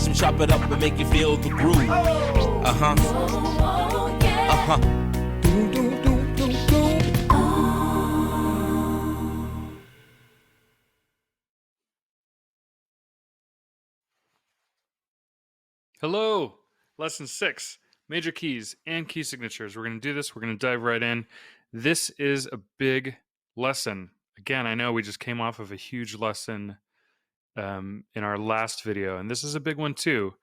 watch them chop it up and make you feel the groove. Uh-huh. Uh-huh. Doom, doom, doom, doom, doom. Hello, lesson 6, major keys and key signatures. We're going to do this. We're going to dive right in. This is a big lesson. Again, I know we just came off of a huge lesson in our last video, and this is a big one too.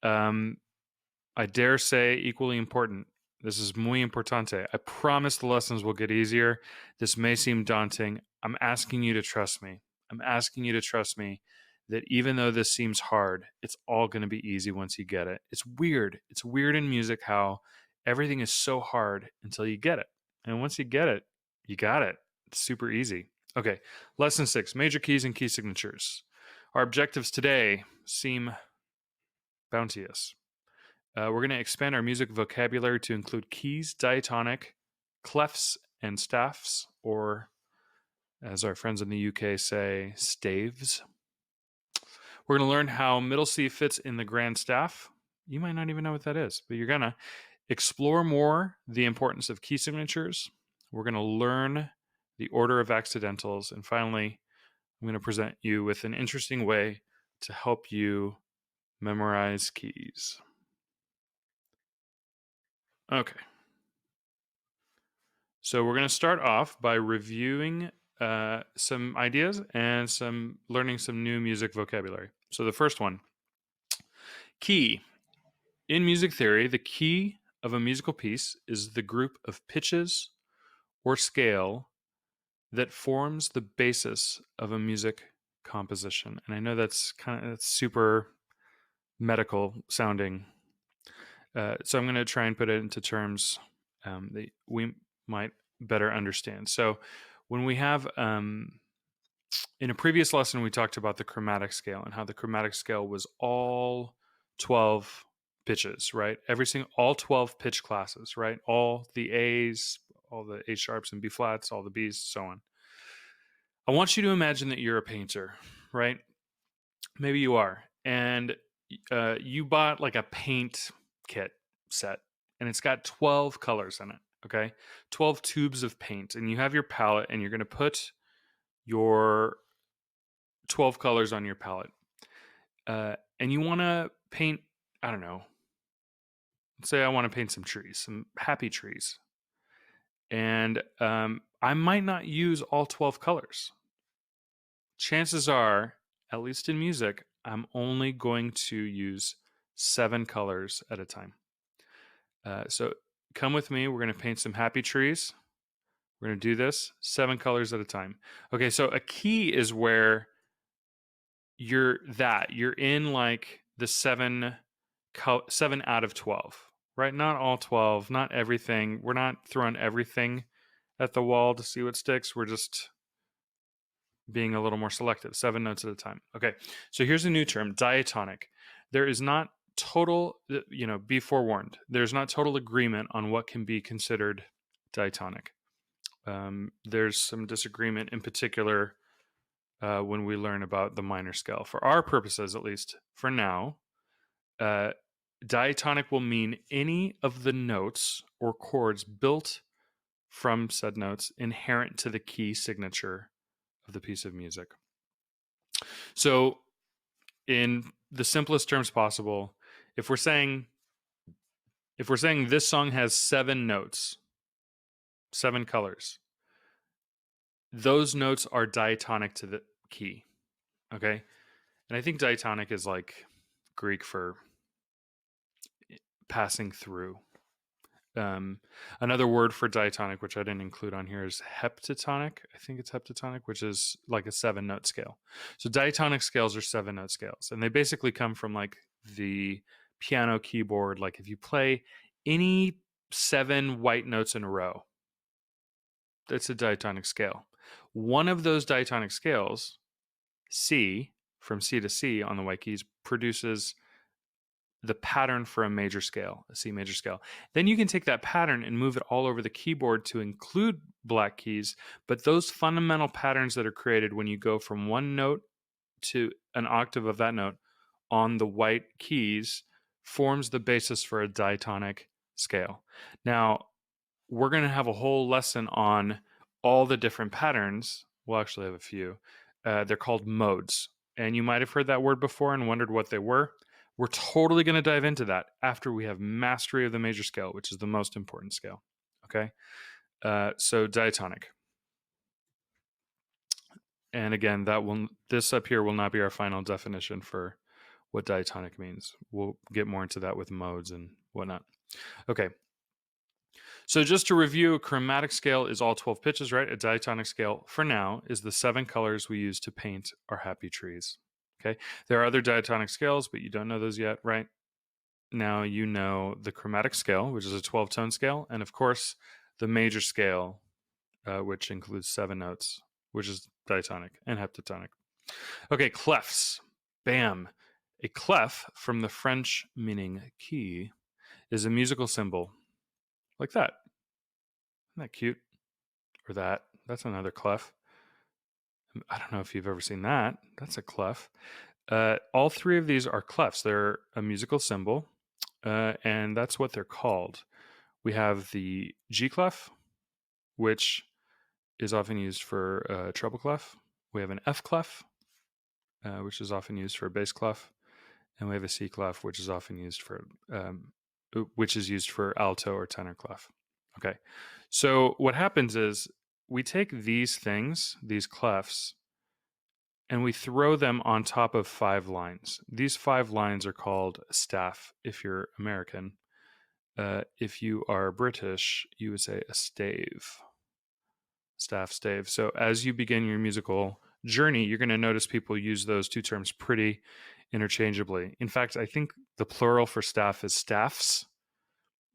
I dare say equally important. This is muy importante. I promise the lessons will get easier. This may seem daunting. I'm asking you to trust me. I'm asking you to trust me that even though this seems hard, it's all going to be easy once you get it. It's weird. It's weird in music how everything is so hard until you get it. And once you get it, you got it. It's super easy. Okay, lesson 6, major keys and key signatures. Our objectives today seem bounteous. We're going to expand our music vocabulary to include keys, diatonic, clefs, and staffs, or as our friends in the UK say, staves. We're going to learn how middle C fits in the grand staff. You might not even know what that is, but you're going to explore more the importance of key signatures. We're going to learn the order of accidentals. And finally, I'm going to present you with an interesting way to help you memorize keys. Okay. So we're going to start off by reviewing some ideas and learning some new music vocabulary. So the first one, key. In music theory, the key of a musical piece is the group of pitches or scale that forms the basis of a music composition. And I know that's super medical sounding. So I'm going to try and put it into terms that we might better understand. So when we have, in a previous lesson, we talked about the chromatic scale and how the chromatic scale was all 12 pitches, right? All 12 pitch classes, right? All the A's, all the A sharps and B flats, all the B's, so on. I want you to imagine that you're a painter, right? Maybe you are. And you bought like a paint kit set, and it's got 12 colors in it, okay? 12 tubes of paint, and you have your palette, and you're going to put your 12 colors on your palette. And you want to paint, I don't know, say I want to paint some trees, some happy trees. And I might not use all 12 colors. Chances are, at least in music, I'm only going to use 7 colors at a time. So come with me. We're going to paint some happy trees. We're going to do this 7 colors at a time. Okay, so a key is where you're in like the 7 out of 12, right? Not all 12, not everything. We're not throwing everything at the wall to see what sticks. We're just being a little more selective, 7 notes at a time. Okay, so here's a new term, diatonic. There is not total, be forewarned. There's not total agreement on what can be considered diatonic. There's some disagreement in particular when we learn about the minor scale. For our purposes, at least for now, diatonic will mean any of the notes or chords built from said notes inherent to the key signature of the piece of music. So in the simplest terms possible, if we're saying this song has 7 notes, 7 colors, those notes are diatonic to the key. Okay? And I think diatonic is like Greek for passing through. Another word for diatonic, which I didn't include on here, is heptatonic. I think it's heptatonic, which is like a 7-note scale. So diatonic scales are 7-note scales, and they basically come from like the piano keyboard. Like if you play any 7 white notes in a row, that's a diatonic scale. One of those diatonic scales, C, from C to C on the white keys, produces the pattern for a major scale, a C major scale. Then you can take that pattern and move it all over the keyboard to include black keys. But those fundamental patterns that are created when you go from one note to an octave of that note on the white keys forms the basis for a diatonic scale. Now, we're going to have a whole lesson on all the different patterns. We'll actually have a few. They're called modes. And you might have heard that word before and wondered what they were. We're totally going to dive into that after we have mastery of the major scale, which is the most important scale. Okay? So diatonic. And again, this up here will not be our final definition for what diatonic means. We'll get more into that with modes and whatnot. Okay. So just to review, a chromatic scale is all 12 pitches, right? A diatonic scale, for now, is the 7 colors we use to paint our happy trees. Okay. There are other diatonic scales, but you don't know those yet, right? Now you know the chromatic scale, which is a 12-tone scale, and of course, the major scale, which includes 7 notes, which is diatonic and heptatonic. Okay, clefs. Bam. A clef, from the French meaning key, is a musical symbol like that. Isn't that cute? Or that. That's another clef. I don't know if you've ever seen that. That's a clef. All 3 of these are clefs. They're a musical symbol, and that's what they're called. We have the G clef, which is often used for treble clef. We have an F clef, which is often used for a bass clef, and we have a C clef, which is often used for alto or tenor clef. Okay, so what happens is we take these things, these clefs, and we throw them on top of 5 lines. These 5 lines are called a staff if you're American. If you are British, you would say a stave. Staff, stave. So as you begin your musical journey, you're going to notice people use those 2 terms pretty interchangeably. In fact, I think the plural for staff is staffs,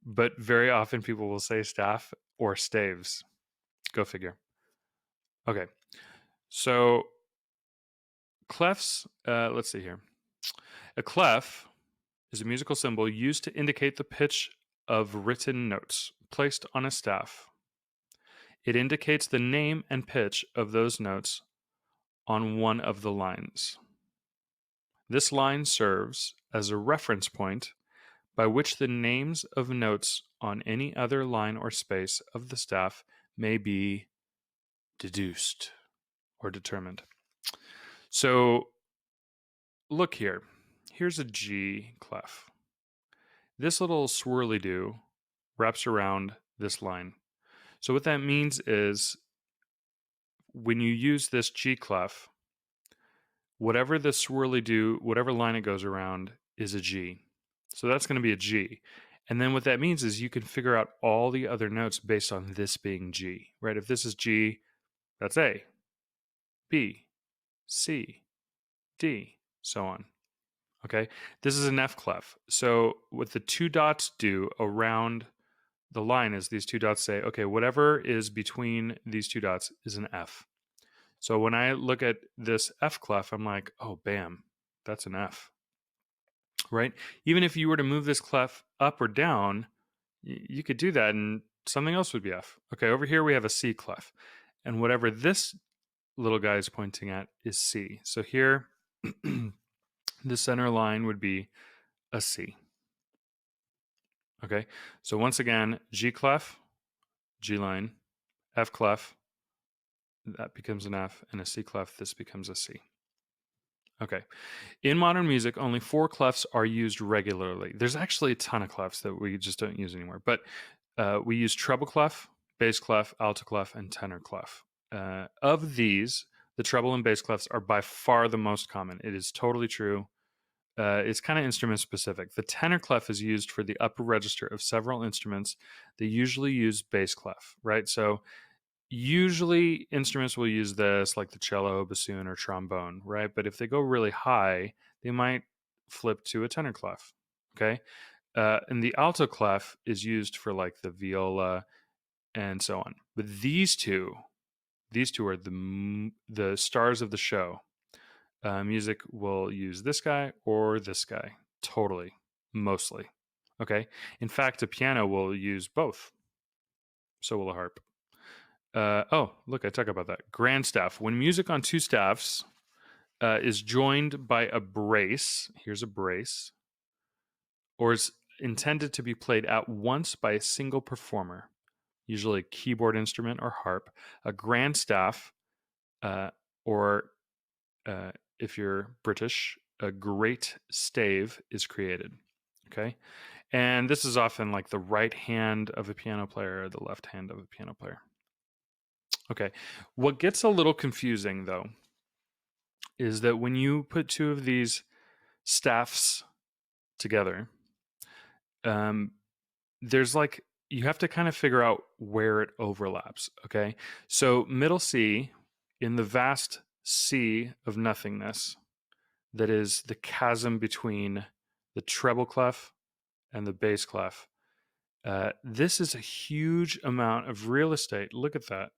but very often people will say staff or staves. Go figure. Okay. So clefs, let's see here. A clef is a musical symbol used to indicate the pitch of written notes placed on a staff. It indicates the name and pitch of those notes on one of the lines. This line serves as a reference point by which the names of notes on any other line or space of the staff may be deduced or determined. So look here. Here's a G clef. This little swirly-do wraps around this line. So what that means is when you use this G clef, whatever the swirly-do, whatever line it goes around is a G. So that's going to be a G. And then what that means is you can figure out all the other notes based on this being G, right? If this is G, that's A, B, C, D, so on. Okay, this is an F clef. So what the 2 dots do around the line is these 2 dots say, okay, whatever is between these 2 dots is an F. So when I look at this F clef, I'm like, oh, bam, that's an F, right? Even if you were to move this clef up or down, you could do that and something else would be F. Okay, over here we have a C clef. And whatever this little guy is pointing at is C. So here, the center line would be a C. Okay, so once again, G clef, G line, F clef, that becomes an F, and a C clef, this becomes a C. Okay, in modern music, only 4 clefs are used regularly. There's actually a ton of clefs that we just don't use anymore, but we use treble clef, bass clef, alto clef, and tenor clef. Of these, the treble and bass clefs are by far the most common. It is totally true. It's kind of instrument specific. The tenor clef is used for the upper register of several instruments. They usually use bass clef, right? So usually instruments will use this, like the cello, bassoon, or trombone, right? But if they go really high, they might flip to a tenor clef, okay? And the alto clef is used for like the viola and so on. But these two are the stars of the show. Music will use this guy or this guy. Totally. Mostly. Okay. In fact, a piano will use both. So will a harp. Oh, look, I talk about that. Grand staff. When music on 2 staffs is joined by a brace. Here's a brace, or is intended to be played at once by a single performer, usually a keyboard instrument or harp, a grand staff, or if you're British, a great stave is created. Okay. And this is often like the right hand of a piano player or the left hand of a piano player. Okay. What gets a little confusing, though, is that when you put two of these staffs together, there's like, you have to kind of figure out where it overlaps. Okay. So, middle C, in the vast sea of nothingness, that is the chasm between the treble clef and the bass clef. This is a huge amount of real estate. Look at that.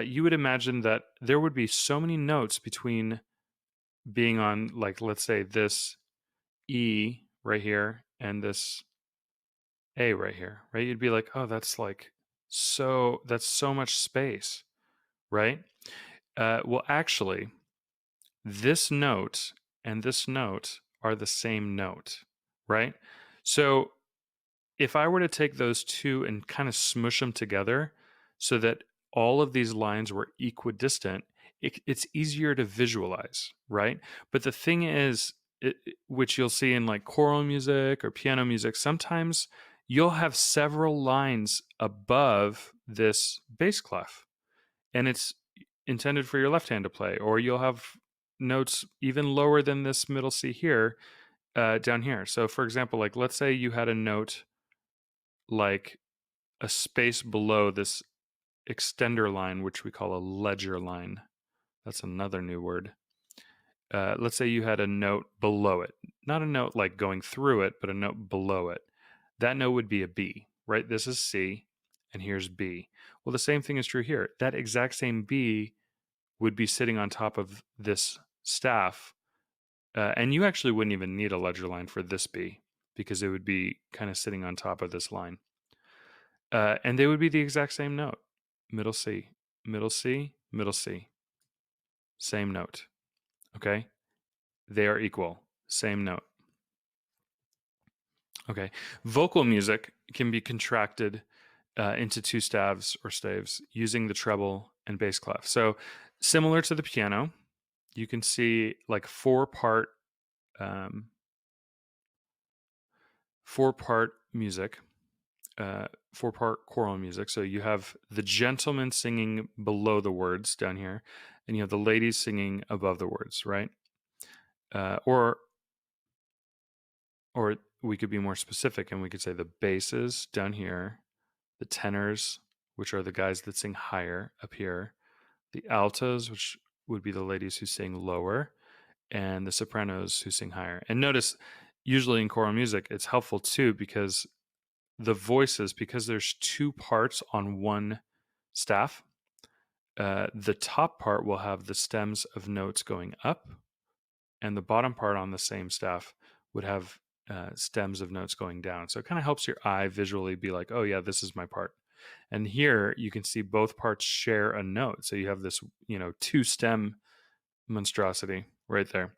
You would imagine that there would be so many notes between being on, like, let's say this E right here and this A right here, right? You'd be like, oh, that's so much space, right? Well, actually, this note and this note are the same note, right? So if I were to take those two and kind of smush them together so that all of these lines were equidistant, it's easier to visualize, right? But the thing is, which you'll see in like choral music or piano music, sometimes you'll have several lines above this bass clef, and it's intended for your left hand to play, or you'll have notes even lower than this middle C here, down here. So, for example, like let's say you had a note like a space below this extender line, which we call a ledger line. That's another new word. Let's say you had a note below it, not a note like going through it, but a note below it. That note would be a B, right? This is C, and here's B. Well, the same thing is true here. That exact same B would be sitting on top of this staff, and you actually wouldn't even need a ledger line for this B because it would be kind of sitting on top of this line. And they would be the exact same note. Middle C, middle C, middle C. Same note. Okay? They are equal. Same note. Okay. Vocal music can be contracted into two staves or staves using the treble and bass clef. So, similar to the piano, you can see like four-part music, four-part choral music. So you have the gentleman singing below the words down here, and you have the ladies singing above the words, right? Or we could be more specific, and we could say the basses down here, the tenors, which are the guys that sing higher up here, the altos, which would be the ladies who sing lower, and the sopranos who sing higher. And notice, usually in choral music, it's helpful too because the voices, because there's two parts on one staff, the top part will have the stems of notes going up, and the bottom part on the same staff would have stems of notes going down. So it kind of helps your eye visually be like, oh yeah, this is my part. And here you can see both parts share a note. So you have this, two stem monstrosity right there.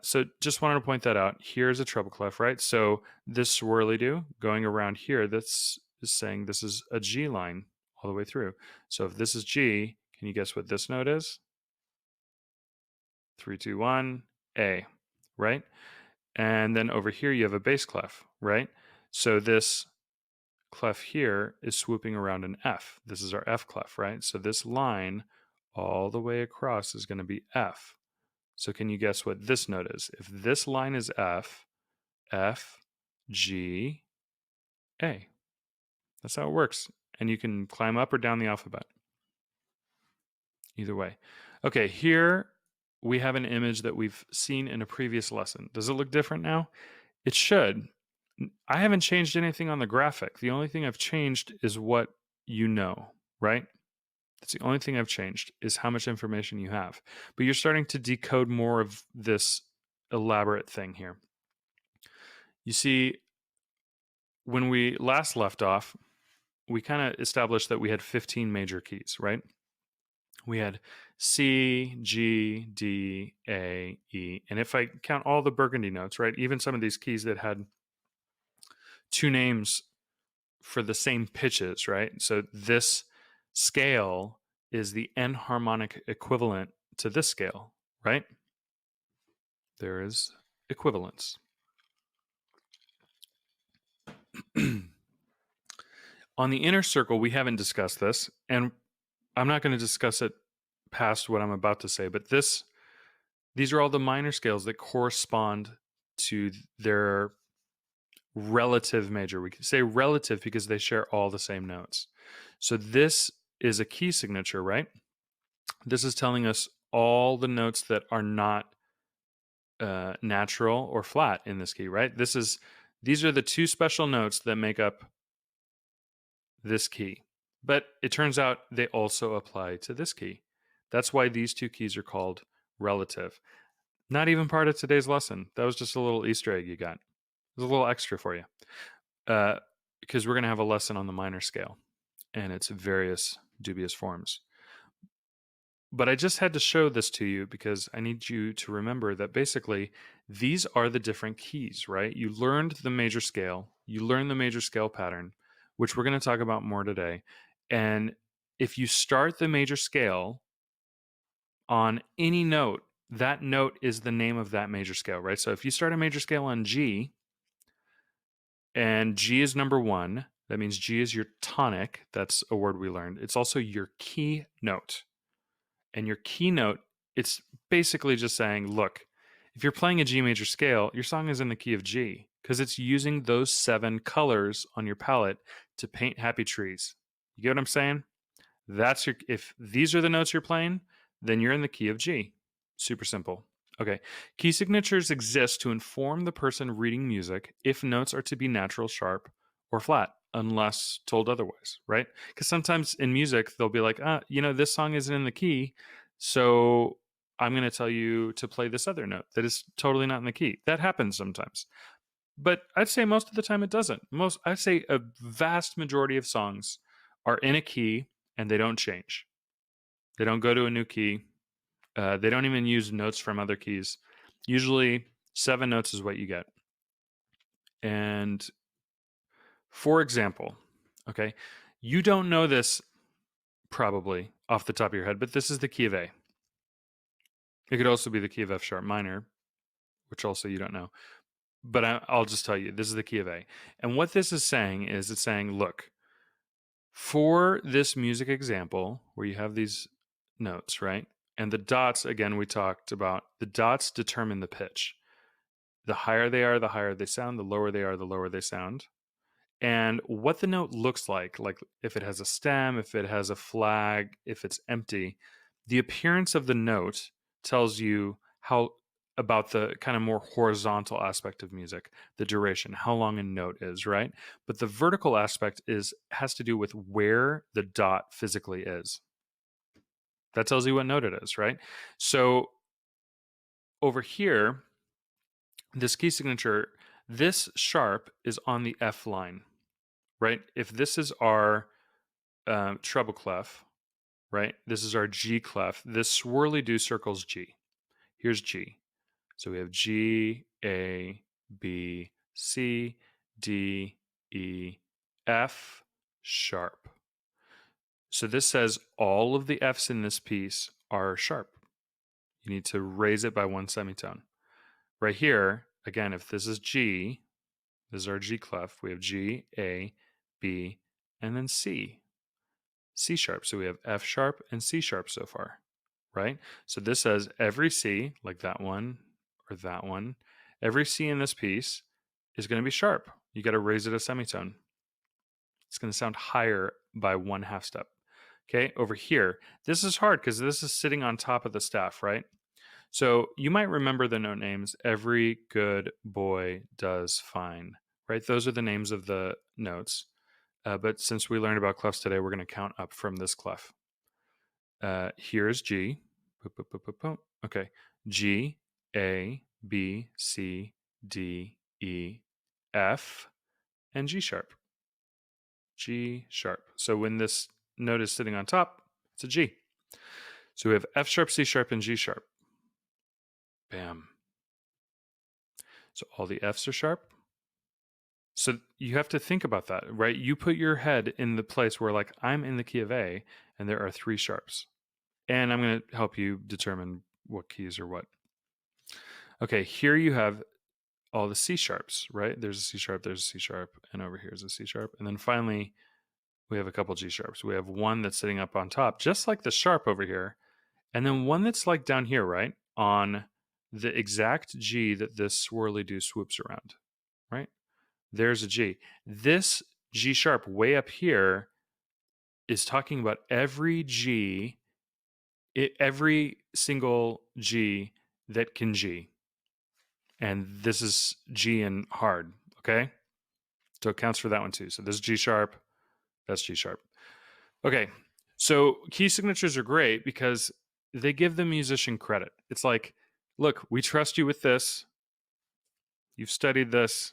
So just wanted to point that out. Here's a treble clef, right? So this swirly-do going around here, that's is saying this is a G line all the way through. So if this is G, can you guess what this note is? 3, 2, 1, A, right? And then over here you have a bass clef, right? So this clef here is swooping around an F. This is our F clef, right? So this line all the way across is going to be F. So can you guess what this note is? If this line is F, F, G, A. That's how it works. And you can climb up or down the alphabet. Either way. Okay, here we have an image that we've seen in a previous lesson. Does it look different now? It should. I haven't changed anything on the graphic. The only thing I've changed is what you know, right? That's the only thing I've changed is how much information you have. But you're starting to decode more of this elaborate thing here. You see, when we last left off, we kind of established that we had 15 major keys, right? we had C, G, D, A, E. And if I count all the Burgundy notes, right, even some of these keys that had two names for the same pitches, right? So this scale is the enharmonic equivalent to this scale, right? There is equivalence. On the inner circle, we haven't discussed this, and I'm not going to discuss it past what I'm about to say, but these are all the minor scales that correspond to their relative major. We can say relative because they share all the same notes. So this is a key signature, right? This is telling us all the notes that are not natural or flat in this key, right? These are the two special notes that make up this key. But it turns out they also apply to this key. That's why these two keys are called relative. Not even part of today's lesson. That was just a little Easter egg you got. It was a little extra for you. Because we're going to have a lesson on the minor scale and its various dubious forms. But I just had to show this to you because I need you to remember that basically these are the different keys, right? You learned the major scale, you learned the major scale pattern, which we're going to talk about more today. And if you start the major scale on any note, that note is the name of that major scale, right? So if you start a major scale on G and G is number 1, that means G is your tonic. That's a word we learned. It's also your key note. And your keynote, it's basically just saying, look, if you're playing a G major scale, your song is in the key of G because it's using those 7 colors on your palette to paint happy trees. You get what I'm saying? If these are the notes you're playing, then you're in the key of G. Super simple. Okay. Key signatures exist to inform the person reading music if notes are to be natural, sharp, or flat, unless told otherwise, right? Because sometimes in music, they'll be like, this song isn't in the key, so I'm going to tell you to play this other note that is totally not in the key. That happens sometimes. But I'd say most of the time it doesn't. I'd say a vast majority of songs are in a key and they don't change. They don't go to a new key. They don't even use notes from other keys. Usually 7 notes is what you get. And for example, okay, you don't know this probably off the top of your head, but this is the key of A. It could also be the key of F sharp minor, which also you don't know. But I'll just tell you, this is the key of A. And what this is saying is it's saying, look, for this music example where you have these notes, right? And the dots, again, we talked about the dots determine the pitch. The higher they are, the higher they sound. The lower they are, the lower they sound. And what the note looks like if it has a stem, if it has a flag, if it's empty, the appearance of the note tells you how about the kind of more horizontal aspect of music, the duration, how long a note is, right? But the vertical aspect has to do with where the dot physically is. That tells you what note it is, right? So over here, this key signature, this sharp is on the F line, right? If this is our treble clef, right? This is our G clef. This swirly do circles G. Here's G. So we have G, A, B, C, D, E, F, sharp. So this says all of the Fs in this piece are sharp. You need to raise it by 1 semitone. Right here, again, if this is G, this is our G clef. We have G, A, B, and then C. C sharp. So we have F sharp and C sharp so far, right? So this says every C, like that one or that one, every C in this piece is going to be sharp. You got to raise it a semitone. It's going to sound higher by 1/2 step. Okay, over here, this is hard because this is sitting on top of the staff, right? So you might remember the note names. Every good boy does fine, right? Those are the names of the notes. But since we learned about clefs today, we're going to count up from this clef. Here's G. Okay. G, A, B, C, D, E, F, and G sharp. G sharp. So when this note is sitting on top, it's a G. So we have F sharp, C sharp, and G sharp. Bam. So all the Fs are sharp. So you have to think about that, right? You put your head in the place where, like, I'm in the key of A, and there are 3 sharps. And I'm going to help you determine what keys are what. Okay, here you have all the C sharps, right? There's a C sharp, there's a C sharp, and over here is a C sharp. And then finally, we have a couple G sharps. We have one that's sitting up on top, just like the sharp over here. And then one that's like down here, right? On the exact G that this swirly do swoops around, right? There's a G. This G sharp way up here is talking about every G, every single G that can G. And this is G in hard, okay? So it counts for that one too. So this is G sharp, that's G sharp. Okay, so key signatures are great because they give the musician credit. It's like, look, we trust you with this. You've studied this.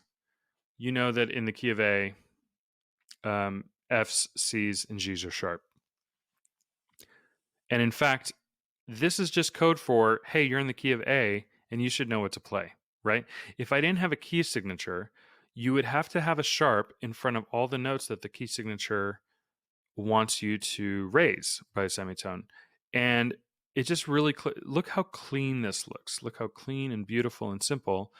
You know that in the key of A, Fs, Cs, and Gs are sharp. And in fact, this is just code for, hey, you're in the key of A, and you should know what to play, right? If I didn't have a key signature, you would have to have a sharp in front of all the notes that the key signature wants you to raise by a semitone. And it just really, look how clean this looks. Look how clean and beautiful and simple.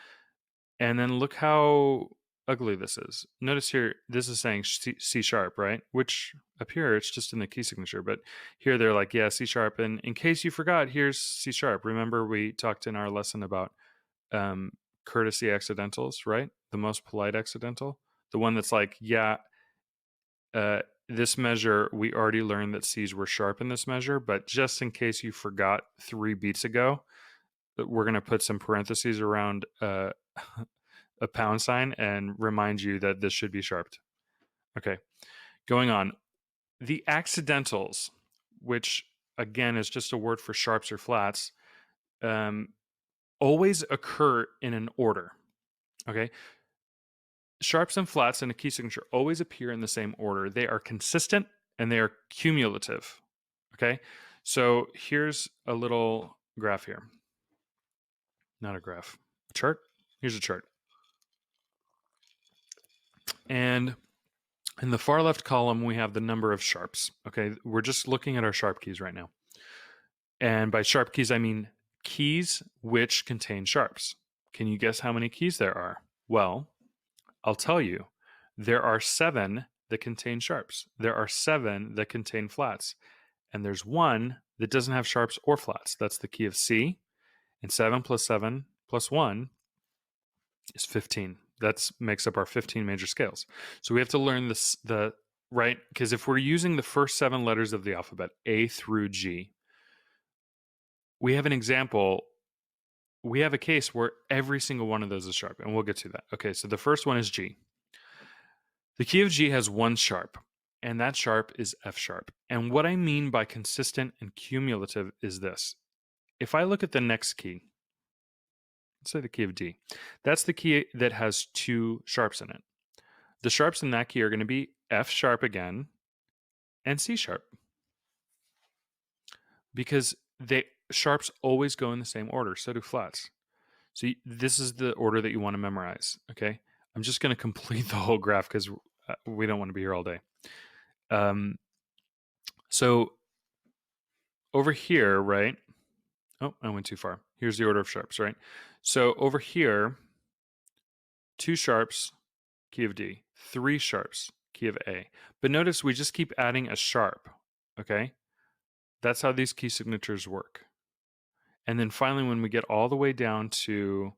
And then look how ugly this is. Notice here, this is saying C sharp, right? Which up here, it's just in the key signature. But here they're like, yeah, C sharp. And in case you forgot, here's C sharp. Remember we talked in our lesson about courtesy accidentals, right? The most polite accidental. The one that's like, yeah, this measure, we already learned that C's were sharp in this measure, but just in case you forgot 3 beats ago, we're going to put some parentheses around a pound sign and remind you that this should be sharped. Okay, going on. The accidentals, which again is just a word for sharps or flats, always occur in an order. Okay, sharps and flats in a key signature always appear in the same order. They are consistent and they are cumulative. Okay, so here's a little graph here. Not a graph, a chart. Here's a chart. And in the far left column, we have the number of sharps. Okay, we're just looking at our sharp keys right now. And by sharp keys, I mean keys which contain sharps. Can you guess how many keys there are? Well, I'll tell you. There are 7 that contain sharps. There are 7 that contain flats. And there's 1 that doesn't have sharps or flats. That's the key of C. And 7 plus 7 plus 1 is 15. That makes up our 15 major scales. So we have to learn this, right? Because if we're using the first 7 letters of the alphabet, A through G, we have an example. We have a case where every single one of those is sharp, and we'll get to that. Okay, so the first one is G. The key of G has 1 sharp, and that sharp is F sharp. And what I mean by consistent and cumulative is this. If I look at the next key, let's say the key of D, that's the key that has 2 sharps in it. The sharps in that key are going to be F sharp again and C sharp. Because sharps always go in the same order, so do flats. So this is the order that you want to memorize, okay? I'm just going to complete the whole graph because we don't want to be here all day. So over here, right? Oh, I went too far. Here's the order of sharps, right? So over here, 2 sharps, key of D, 3 sharps, key of A. But notice we just keep adding a sharp, okay? That's how these key signatures work. And then finally, when we get all the way down to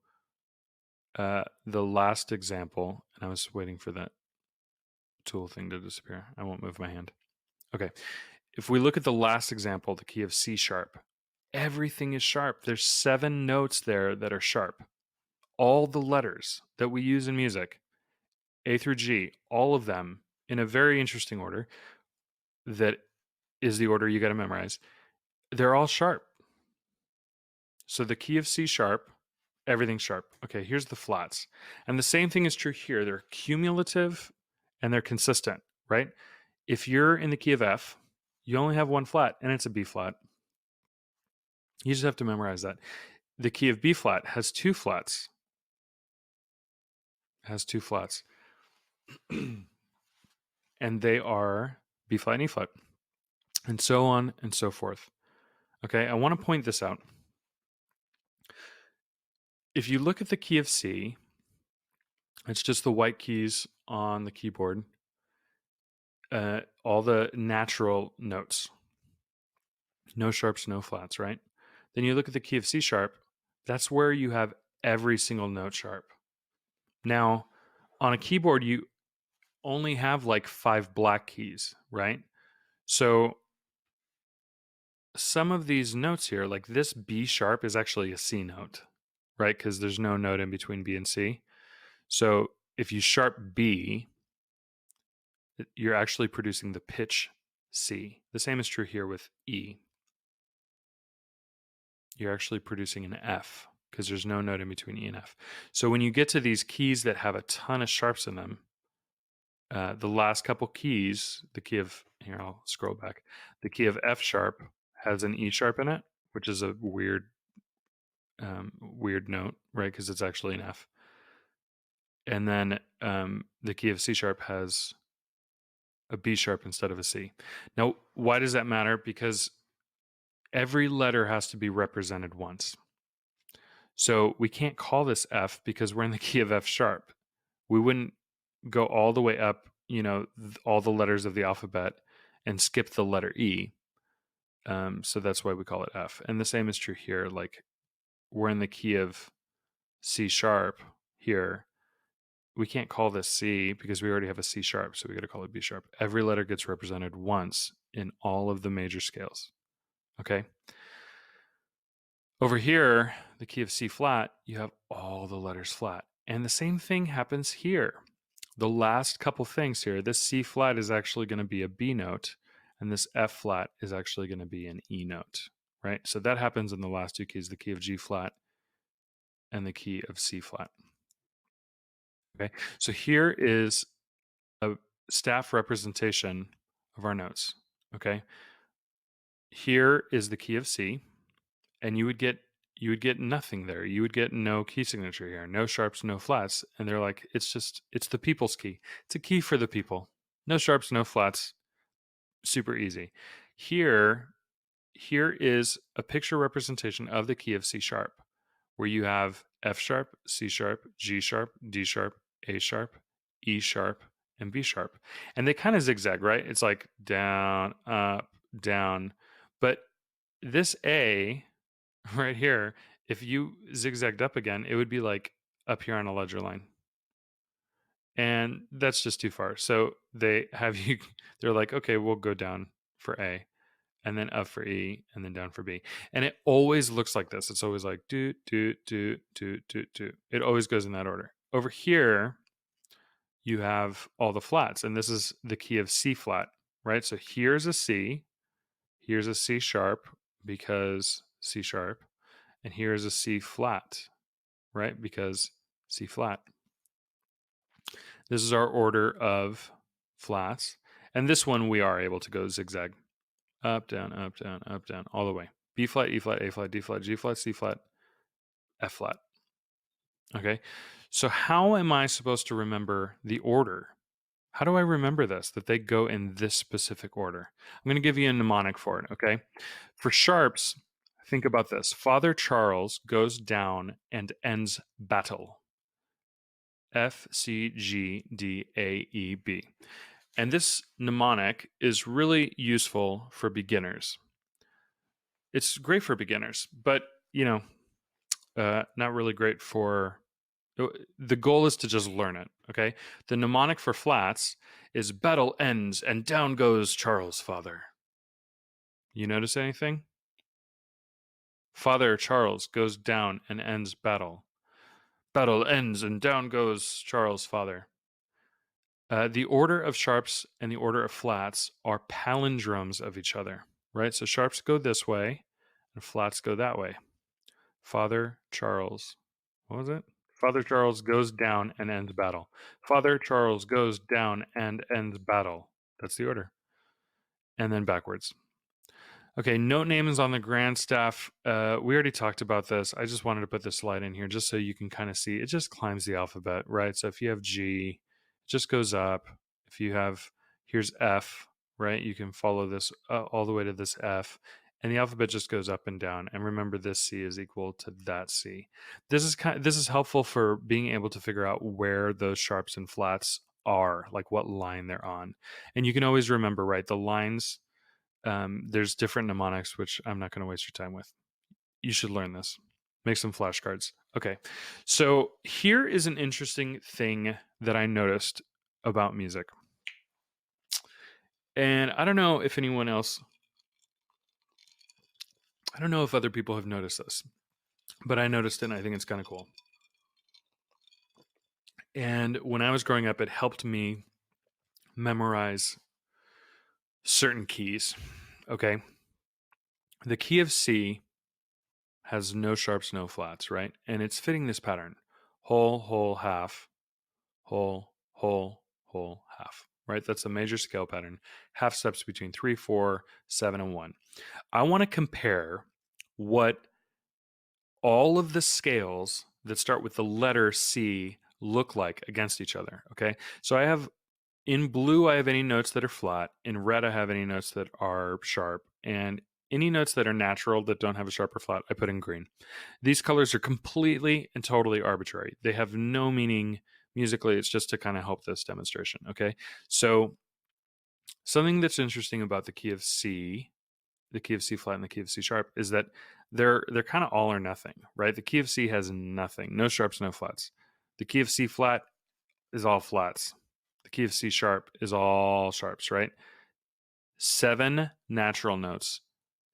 the last example, and I was waiting for that tool thing to disappear. I won't move my hand. Okay. If we look at the last example, the key of C sharp, everything is sharp. There's 7 notes there that are sharp. All the letters that we use in music, A through G, all of them in a very interesting order that is the order you got to memorize. They're all sharp. So the key of C sharp, everything's sharp. Okay, here's the flats. And the same thing is true here. They're cumulative and they're consistent, right? If you're in the key of F, you only have 1 flat and it's a B flat. You just have to memorize that. The key of B flat has two flats. And they are B flat and E flat, and so on and so forth. Okay, I want to point this out. If you look at the key of C, it's just the white keys on the keyboard, all the natural notes. No sharps, no flats, right? Then you look at the key of C sharp, that's where you have every single note sharp. Now, on a keyboard, you only have like 5 black keys, right? So some of these notes here, like this B sharp is actually a C note, right? Because there's no note in between B and C. So if you sharp B, you're actually producing the pitch C. The same is true here with E. You're actually producing an F because there's no note in between E and F. So when you get to these keys that have a ton of sharps in them, the last couple keys, the key of, here I'll scroll back, the key of F sharp has an E sharp in it, which is a weird note, right? Because it's actually an F. And then the key of C sharp has a B sharp instead of a C. Now, why does that matter? Because every letter has to be represented once. So we can't call this F because we're in the key of F sharp. We wouldn't go all the way up, all the letters of the alphabet and skip the letter E. So that's why we call it F. And the same is true here. Like we're in the key of C sharp here. We can't call this C because we already have a C sharp, so we got to call it B sharp. Every letter gets represented once in all of the major scales. Okay. Over here, the key of C flat, you have all the letters flat. And the same thing happens here. The last couple things here, this C flat is actually going to be a B note, and this F flat is actually going to be an E note, right? So that happens in the last two keys, the key of G flat and the key of C flat. Okay, so here is a staff representation of our notes, okay? Here is the key of C, and you would get nothing there. You would get no key signature here, no sharps, no flats. And they're like, it's the people's key. It's a key for the people. No sharps, no flats. Super easy. Here is a picture representation of the key of C sharp, where you have F sharp, C sharp, G sharp, D sharp, A sharp, E sharp, and B sharp. And they kind of zigzag, right? It's like down, up, down. But this A right here, if you zigzagged up again, it would be like up here on a ledger line. And that's just too far. So they're like, okay, we'll go down for A, and then up for E, and then down for B. And it always looks like this. It's always like do, do, do, do, do, do. It always goes in that order. Over here, you have all the flats, and this is the key of C flat, right? So here's a C, here's a C sharp because C sharp, and here's a C flat, right? Because C flat. This is our order of flats. And this one we are able to go zigzag. Up, down, up, down, up, down, all the way. B flat, E flat, A flat, D flat, G flat, C flat, F flat. Okay, so how am I supposed to remember the order? How do I remember this, that they go in this specific order? I'm going to give you a mnemonic for it, okay? For sharps, think about this. Father Charles goes down and ends battle. F, C, G, D, A, E, B. And this mnemonic is really useful for beginners. It's great for beginners, but, not really great for... The goal is to just learn it, okay? The mnemonic for flats is battle ends and down goes Charles' father. You notice anything? Father Charles goes down and ends battle. Battle ends and down goes Charles' father. The order of sharps and the order of flats are palindromes of each other, right? So sharps go this way and flats go that way. Father Charles, what was it? Father Charles goes down and ends battle. Father Charles goes down and ends battle. That's the order. And then backwards. Okay, note names on the grand staff. We already talked about this. I just wanted to put this slide in here just so you can kind of see. It just climbs the alphabet, right? So if you have G, it just goes up. If you have, here's F, right? You can follow this all the way to this F. And the alphabet just goes up and down. And remember, this C is equal to that C. This is helpful for being able to figure out where those sharps and flats are, like what line they're on. And you can always remember, right? The lines, there's different mnemonics, which I'm not going to waste your time with. You should learn this. Make some flashcards. Okay. So here is an interesting thing that I noticed about music. And I don't know if anyone else, I don't know if other people have noticed this, but I noticed it and I think it's kind of cool. And when I was growing up, it helped me memorize certain keys. Okay. The key of C has no sharps, no flats, right? And it's fitting this pattern: whole, whole, half, whole, whole, whole, half, right? That's a major scale pattern. Half steps between 3, 4, 7, and 1. I want to compare what all of the scales that start with the letter C look like against each other, okay? So I have, in blue, I have any notes that are flat. In red, I have any notes that are sharp. And any notes that are natural that don't have a sharp or flat, I put in green. These colors are completely and totally arbitrary. They have no meaning musically. It's just to kind of help this demonstration, okay? So something that's interesting about the key of C, the key of C flat and the key of C sharp, is that they're kind of all or nothing, right? The key of C has nothing, no sharps, no flats. The key of C flat is all flats. The key of C sharp is all sharps, right? 7 natural notes,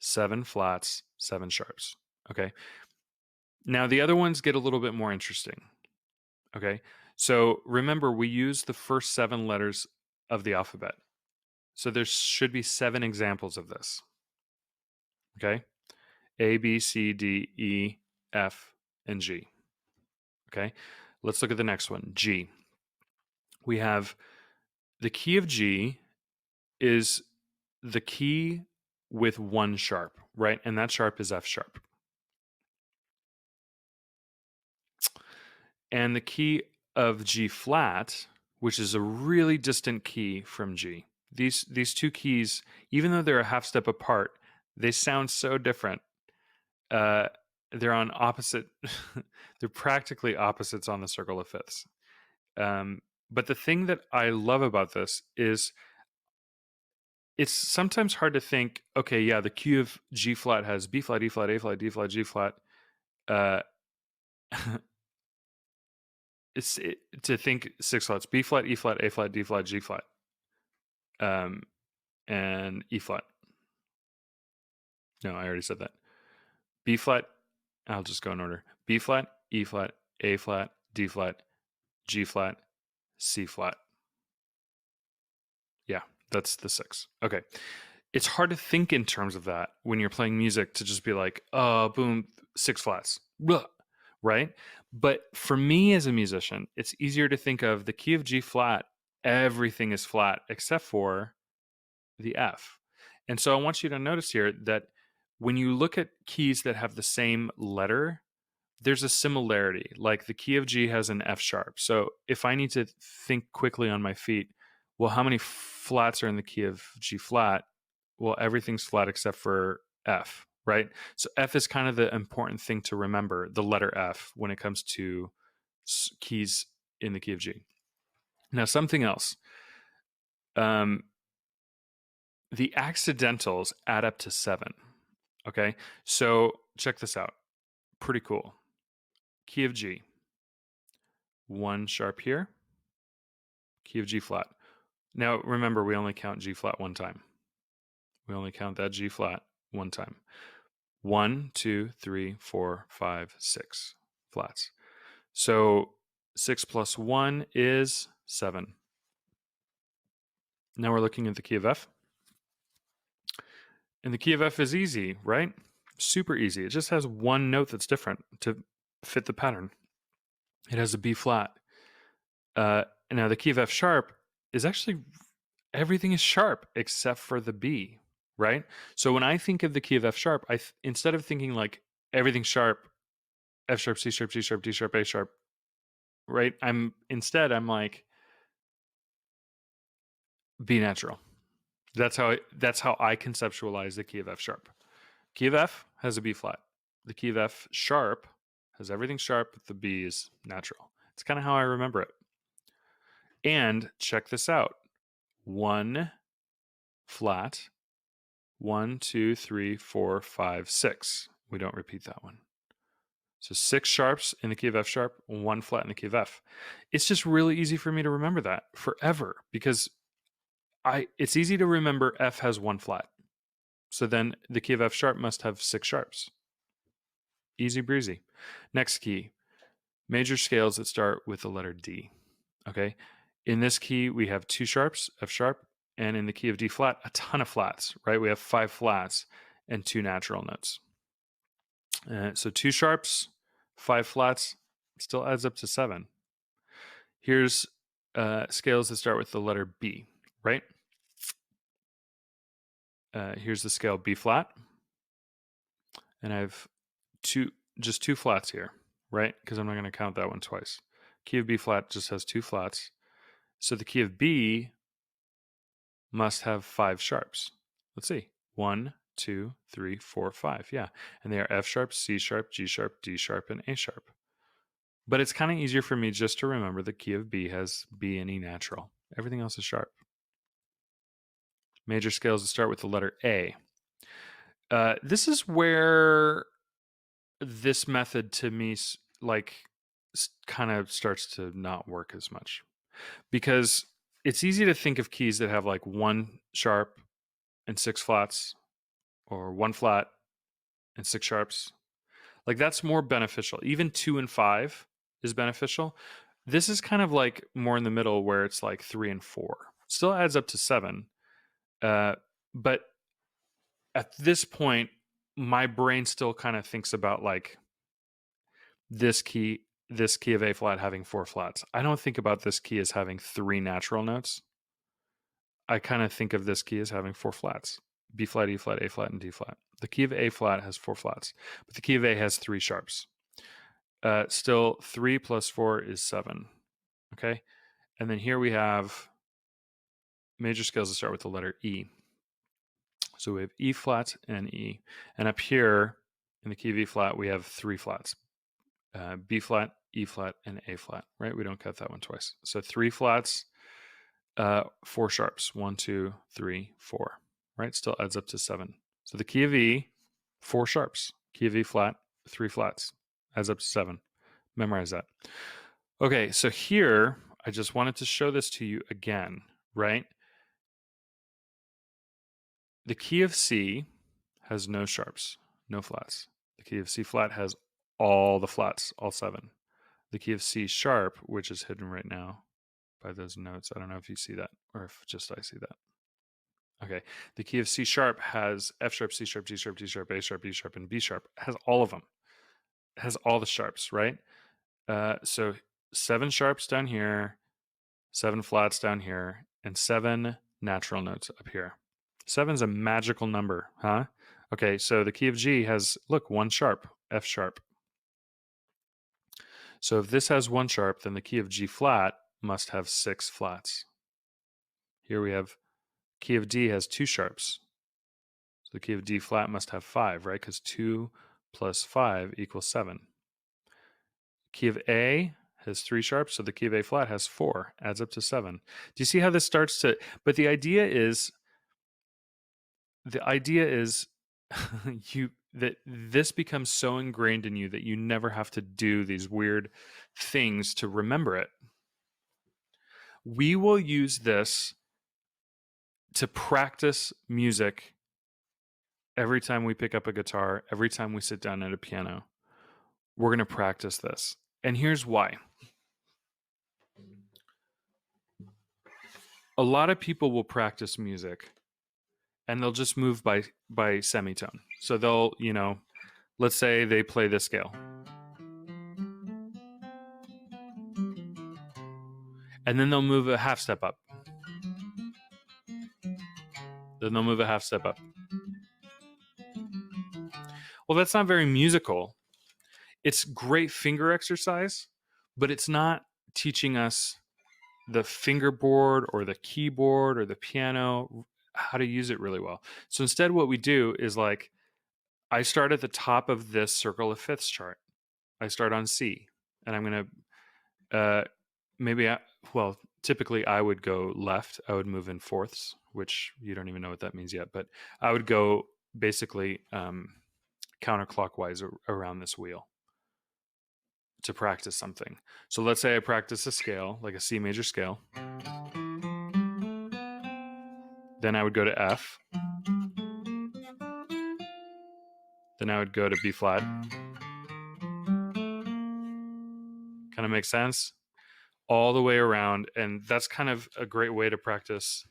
7 flats, 7 sharps. Okay. Now the other ones get a little bit more interesting. Okay. So remember, we use the first 7 letters of the alphabet. So there should be 7 examples of this. Okay. A, B, C, D, E, F, and G. Okay. Let's look at the next one, G. We have the key of G is the key with 1 sharp, right? And that sharp is F sharp. And the key of G flat, which is a really distant key from G. These two keys, even though they're a half step apart, they sound so different. They're on opposite, they're practically opposites on the circle of fifths. But the thing that I love about this is it's sometimes hard to think, okay, yeah, the key of G flat has B flat, E flat, A flat, D flat, G flat. To think 6 flats: B flat, E flat, A flat, D flat, G flat, and E flat. No, I already said that. B flat, I'll just go in order. B flat, E flat, A flat, D flat, G flat, C flat. Yeah, that's the 6. Okay. It's hard to think in terms of that when you're playing music, to just be like, oh, boom, 6 flats. Blah, right? But for me as a musician, it's easier to think of the key of G flat. Everything is flat except for the F. And so I want you to notice here that when you look at keys that have the same letter, there's a similarity. Like the key of G has an F sharp. So if I need to think quickly on my feet, well, how many flats are in the key of G flat? Well, everything's flat except for F, right? So F is kind of the important thing to remember, the letter F, when it comes to keys in the key of G. Now, something else. The accidentals add up to 7. Okay, so check this out. Pretty cool. Key of G. 1 sharp here. Key of G flat. Now, remember, we only count G flat 1 time. We only count that G flat 1 time. 1, 2, 3, 4, 5, 6 flats. So 6 plus 1 is 7. Now we're looking at the key of F. And the key of F is easy, right? Super easy. It just has 1 note that's different to fit the pattern. It has a B flat. Now the key of F sharp is actually, everything is sharp except for the B, right? So when I think of the key of F sharp, instead of thinking like everything's sharp, F sharp, C sharp, G sharp, D sharp, A sharp, right? I'm like B natural. That's how I conceptualize the key of F sharp. Key of F has a B flat. The key of F sharp has everything sharp, but the B is natural. It's kind of how I remember it. And check this out. 1 flat, 1, 2, 3, 4, 5, 6. We don't repeat that one. So 6 sharps in the key of F sharp, 1 flat in the key of F. It's just really easy for me to remember that forever because it's easy to remember F has 1 flat. So then the key of F sharp must have 6 sharps. Easy breezy. Next key, major scales that start with the letter D. Okay. In this key, we have 2 sharps, F sharp, and in the key of D flat, a ton of flats, right? We have 5 flats and 2 natural notes. So 2 sharps, 5 flats, still adds up to 7. Here's scales that start with the letter B, right? Here's the scale B flat. And I have just 2 flats here, right? Because I'm not going to count that one twice. Key of B flat just has 2 flats. So the key of B must have 5 sharps. Let's see. 1, 2, 3, 4, 5. Yeah. And they are F sharp, C sharp, G sharp, D sharp, and A sharp. But it's kind of easier for me just to remember the key of B has B and E natural. Everything else is sharp. Major scales that start with the letter A. This is where this method to me like kind of starts to not work as much because it's easy to think of keys that have like 1 sharp and 6 flats or 1 flat and 6 sharps. Like that's more beneficial. Even 2 and 5 is beneficial. This is kind of like more in the middle where it's like 3 and 4. Still adds up to 7. But at this point, my brain still kind of thinks about like this key of A flat having 4 flats. I don't think about this key as having 3 natural notes. I kind of think of this key as having 4 flats. B flat, E flat, A flat, and D flat. The key of A flat has 4 flats, but the key of A has 3 sharps. Still, 3 plus 4 is 7. Okay? And then here we have major scales that start with the letter E. So we have E flat and E. And up here in the key of E flat, we have 3 flats. B flat, E flat, and A flat, right? We don't cut that one twice. So 3 flats, 4 sharps. 1, 2, 3, 4, right? Still adds up to 7. So the key of E, 4 sharps. Key of E flat, 3 flats. Adds up to 7. Memorize that. Okay, so here, I just wanted to show this to you again, right? The key of C has no sharps, no flats. The key of C flat has all the flats, all 7. The key of C sharp, which is hidden right now by those notes. I don't know if you see that or if just I see that. Okay. The key of C sharp has F sharp, C sharp, G sharp, D sharp, A sharp, E sharp, and B sharp. It has all of them. It has all the sharps, right? So 7 sharps down here, 7 flats down here, and 7 natural notes up here. 7's a magical number, huh? Okay, so the key of G has, look, 1 sharp, F sharp. So if this has 1 sharp, then the key of G flat must have 6 flats. Here we have key of D has 2 sharps. So the key of D flat must have 5, right? Because 2 plus 5 equals 7. Key of A has 3 sharps, so the key of A flat has 4, adds up to 7. Do you see how this starts to, but the idea is that this becomes so ingrained in you that you never have to do these weird things to remember it. We will use this to practice music every time we pick up a guitar, every time we sit down at a piano. We're going to practice this. And here's why. A lot of people will practice music and they'll just move by semitone. So they'll, let's say they play this scale. And then they'll move a half step up. Then they'll move a half step up. Well, that's not very musical. It's great finger exercise, but it's not teaching us the fingerboard or the keyboard or the piano how to use it really well. So instead, what we do is like I start at the top of this circle of fifths chart. I start on C, and I'm going to typically I would go left. I would move in fourths, which you don't even know what that means yet, but I would go basically counterclockwise around this wheel to practice something. So let's say I practice a scale, like a C major scale. Then I would go to F. Then I would go to B flat. Kind of makes sense? All the way around. And that's kind of a great way to practice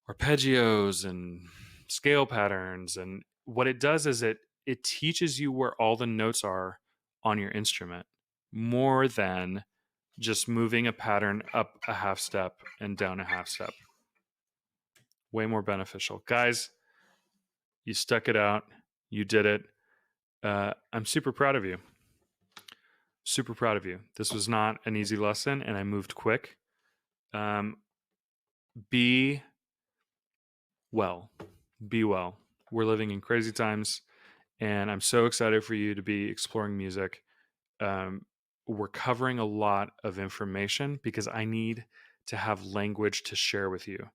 arpeggios and scale patterns. And what it does is it teaches you where all the notes are on your instrument more than just moving a pattern up a half step and down a half step. Way more beneficial. Guys, you stuck it out. You did it. I'm super proud of you. Super proud of you. This was not an easy lesson, and I moved quick. Be well. Be well. We're living in crazy times, and I'm so excited for you to be exploring music. We're covering a lot of information because I need to have language to share with you.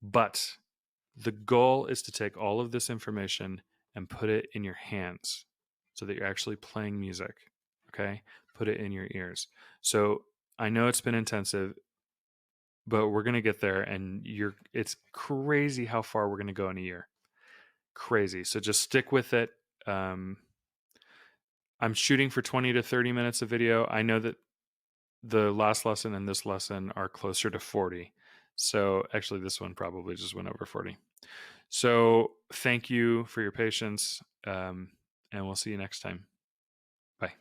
But the goal is to take all of this information and put it in your hands so that you're actually playing music. Okay? Put it in your ears. So I know it's been intensive, but we're going to get there, and it's crazy how far we're going to go in a year. Crazy. So just stick with it. I'm shooting for 20 to 30 minutes of video. I know that the last lesson and this lesson are closer to 40. So actually this one probably just went over 40. So thank you for your patience, and we'll see you next time. Bye.